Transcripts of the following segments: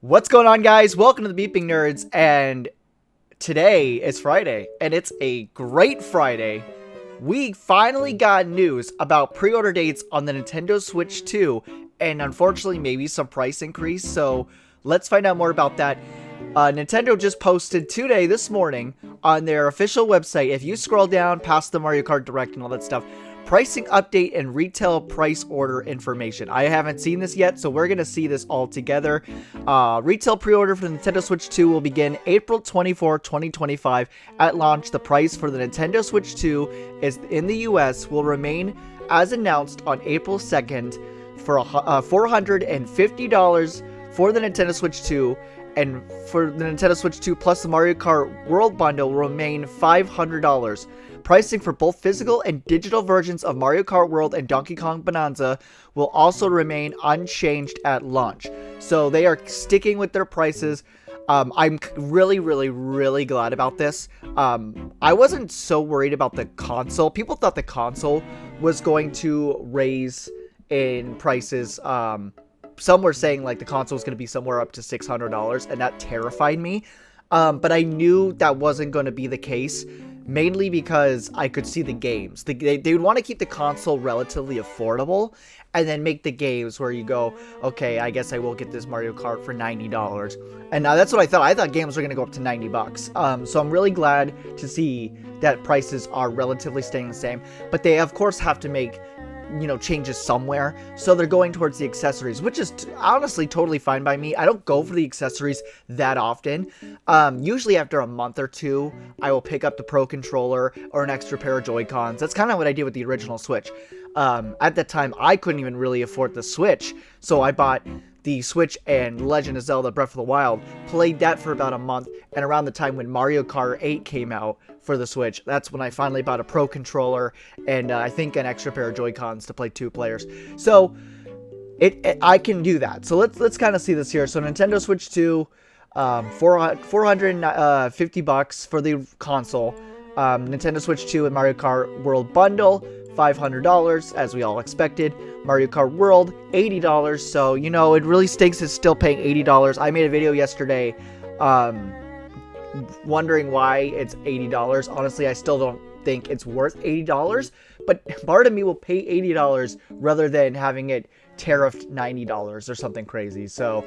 What's going on, guys? Welcome to the Beeping Nerds, and today is Friday, and it's a great Friday. We finally got news about pre-order dates on the Nintendo Switch 2, and unfortunately maybe some price increase, so let's find out more about that. Nintendo just posted today, this morning, on their official website, if you scroll down past the Mario Kart Direct and all that stuff, pricing update and retail price order information. I haven't seen this yet, so we're going to see this all together. Retail pre-order for the Nintendo Switch 2 will begin April 24, 2025. At launch, the price for the Nintendo Switch 2 is in the US will remain as announced on April 2nd for $450 for the Nintendo Switch 2. And for the Nintendo Switch 2 plus the Mario Kart World Bundle will remain $500. Pricing for both physical and digital versions of Mario Kart World and Donkey Kong Bonanza will also remain unchanged at launch. So they are sticking with their prices. I'm really glad about this. I wasn't so worried about the console. People thought the console was going to raise in prices. Some were saying like the console was going to be somewhere up to $600, and that terrified me. But I knew that wasn't going to be the case, mainly because I could see the games. They would want to keep the console relatively affordable, and then make the games where you go, okay, I guess I will get this Mario Kart for $90. And now that's what I thought. I thought games were going to go up to $90. So I'm really glad to see that prices are relatively staying the same. But they, of course, have to make changes somewhere, so they're going towards the accessories, which is honestly totally fine by me. I don't go for the accessories that often. Usually after a month or two, I will pick up the Pro Controller or an extra pair of Joy-Cons. That's kind of what I did with the original Switch. At that time, I couldn't even really afford the Switch, so I bought the Switch and Legend of Zelda Breath of the Wild, played that for about a month, and around the time when Mario Kart 8 came out for the Switch, that's when I finally bought a Pro Controller and I think an extra pair of Joy-Cons to play 2 players. So I can do that. So let's kind of see this here. So Nintendo Switch 2, $450 for the console. Nintendo Switch 2 and Mario Kart World Bundle, $500, as we all expected. Mario Kart World, $80. So, it really stinks it's still paying $80. I made a video yesterday wondering why it's $80. Honestly, I still don't think it's worth $80, but part of me will pay $80 rather than having it tariffed $90 or something crazy. So,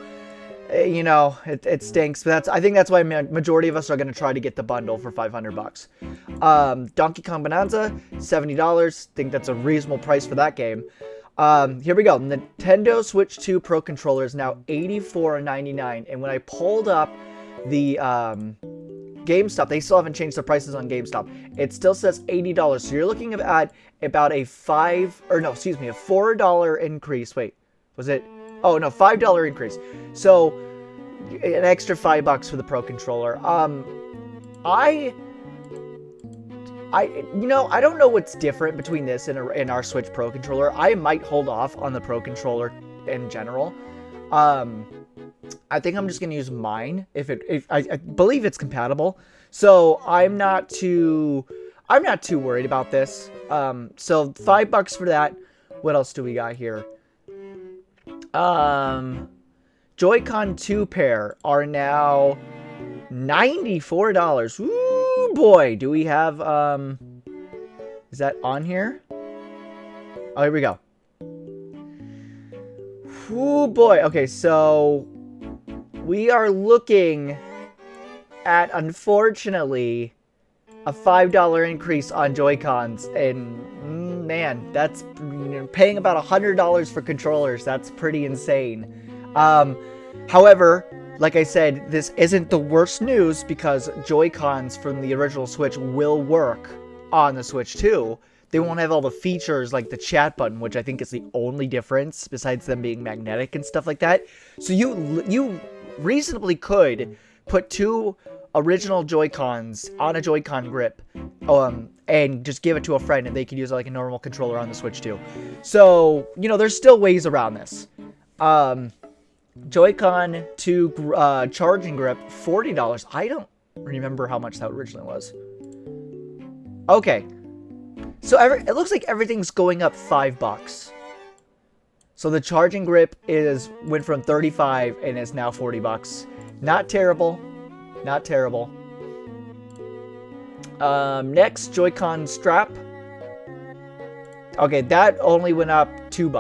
it stinks, but I think that's why majority of us are going to try to get the bundle for $500. Donkey Kong Bonanza, $70. Think that's a reasonable price for that game. Here we go. Nintendo Switch 2 Pro Controller is now $84.99, and when I pulled up the GameStop, they still haven't changed the prices on GameStop. It still says $80, so you're looking at about a $4 increase. Wait, was it? Oh no, $5 increase. So an extra $5 for the Pro Controller. I don't know what's different between this and our Switch Pro Controller. I might hold off on the Pro Controller in general. I think I'm just gonna use mine if I believe it's compatible. So I'm not too worried about this. So $5 for that. What else do we got here? Joy-Con 2 pair are now $94. Ooh boy, do we have is that on here? Oh, here we go. Ooh boy. Okay, so we are looking at, unfortunately, a $5 increase on Joy-Cons, and man, that's paying about $100 for controllers. That's pretty insane. However, like I said, this isn't the worst news because Joy-Cons from the original Switch will work on the Switch 2. They won't have all the features like the chat button, which I think is the only difference besides them being magnetic and stuff like that. So you reasonably could put 2 original Joy-Cons on a Joy-Con grip and just give it to a friend and they could use it like a normal controller on the Switch 2. So, there's still ways around this. Joy-Con 2 charging grip, $40. I don't remember how much that originally was. Okay. So it looks like everything's going up $5. So the charging grip went from 35 and is now $40. Not terrible. Not terrible. Next, Joy-Con strap. Okay, that only went up $2.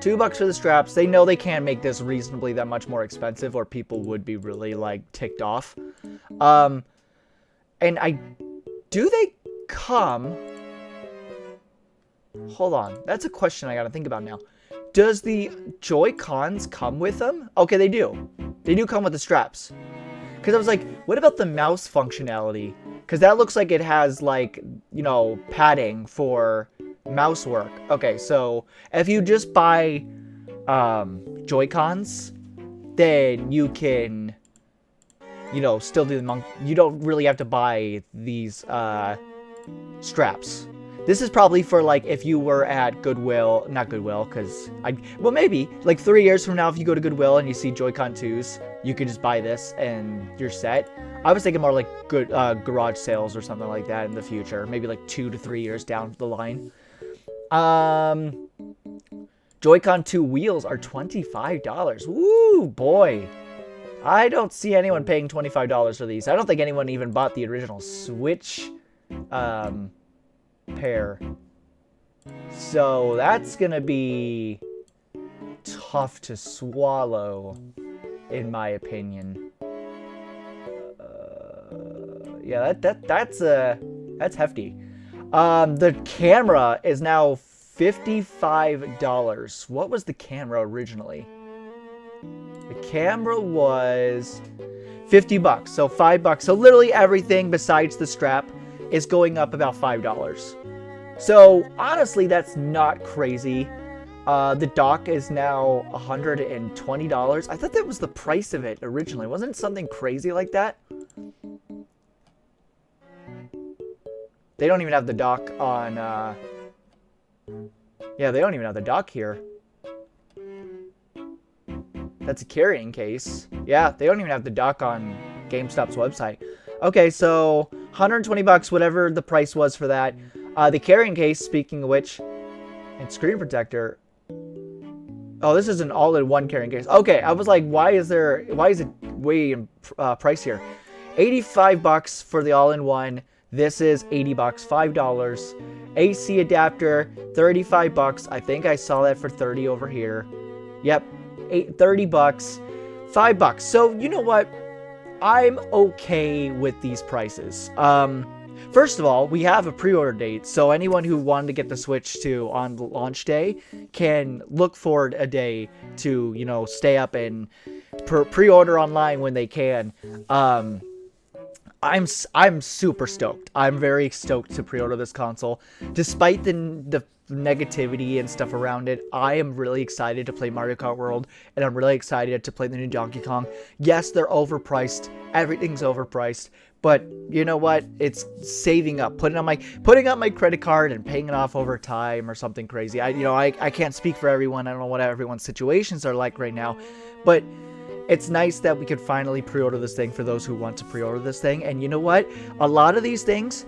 $2 for the straps. They know they can't make this reasonably that much more expensive, or people would be really like ticked off. And do they come? Hold on, that's a question I gotta think about now. Does the Joy-Cons come with them? Okay, they do. They do come with the straps. Because I was like, what about the mouse functionality? Because that looks like it has, like, you know, padding for mouse work. Okay, so if you just buy Joy-Cons, then you can, you know, still do the monk. You don't really have to buy these straps. This is probably for, like, if you were at Goodwill, not Goodwill, because well, maybe, like, 3 years from now, if you go to Goodwill and you see Joy-Con 2s, you could just buy this and you're set. I was thinking more like good garage sales or something like that in the future. Maybe like 2 to 3 years down the line. Joy-Con 2 wheels are $25. Woo, boy. I don't see anyone paying $25 for these. I don't think anyone even bought the original Switch pair. So that's gonna be tough to swallow, in my opinion. Yeah, that's hefty. The camera is now $55. What was the camera originally? The camera was $50, so $5. So literally everything besides the strap is going up about $5. So honestly, that's not crazy. The dock is now $120. I thought that was the price of it originally. Wasn't it something crazy like that? They don't even have the dock on, yeah, they don't even have the dock here. That's a carrying case. Yeah, they don't even have the dock on GameStop's website. Okay, so $120, whatever the price was for that. The carrying case, speaking of which, and screen protector. Oh, this is an all-in-one carrying case. Okay, I was like, why is it way in price here? $85 for the all-in-one. This is $80, $5. AC adapter, $35. I think I saw that for $30 over here. Yep, $30, $5. So you know what? I'm okay with these prices. First of all, we have a pre-order date, so anyone who wanted to get the Switch 2 on launch day can look forward a day to, you know, stay up and pre-order online when they can. I'm super stoked. I'm very stoked to pre-order this console. Despite the negativity and stuff around it, I am really excited to play Mario Kart World, and I'm really excited to play the new Donkey Kong. Yes, they're overpriced. Everything's overpriced. But you know what? It's saving up, putting up my credit card and paying it off over time or something crazy. I can't speak for everyone. I don't know what everyone's situations are like right now, but it's nice that we could finally pre-order this thing for those who want to pre-order this thing. And you know what? A lot of these things,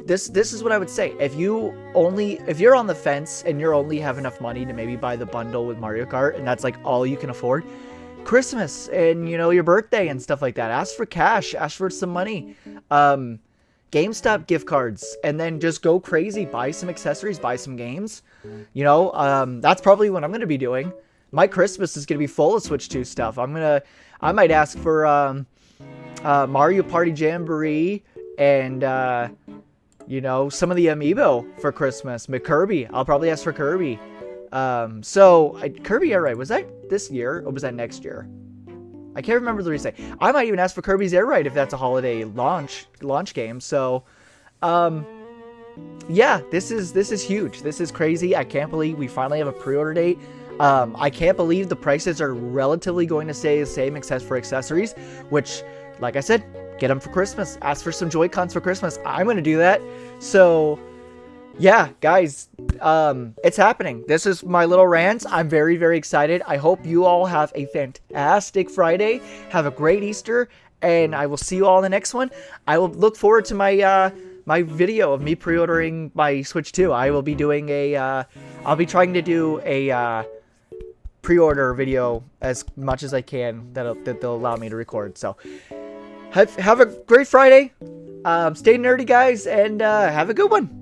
this is what I would say. If you're on the fence and you only have enough money to maybe buy the bundle with Mario Kart, and that's like all you can afford, Christmas and, you know, your birthday and stuff like that, ask for cash, ask for some money, GameStop gift cards, and then just go crazy, buy some accessories, buy some games. You know, that's probably what I'm gonna be doing. My Christmas is gonna be full of Switch 2 stuff. I might ask for Mario Party Jamboree and you know, some of the amiibo for Christmas. Kirby, I'll probably ask for Kirby. Kirby Air Ride, was that this year or was that next year? I can't remember the reason. I might even ask for Kirby's Air Ride if that's a holiday launch game. So, yeah, this is huge. This is crazy. I can't believe we finally have a pre-order date. I can't believe the prices are relatively going to stay the same except for accessories, which, like I said, get them for Christmas. Ask for some Joy-Cons for Christmas. I'm going to do that. So, yeah, guys, it's happening. This is my little rant. I'm very, very excited. I hope you all have a fantastic Friday. Have a great Easter, and I will see you all in the next one. I will look forward to my my video of me pre-ordering my Switch 2. I will be doing I'll be trying to do a pre-order video as much as I can that they'll allow me to record. So have a great Friday. Stay nerdy, guys, and have a good one.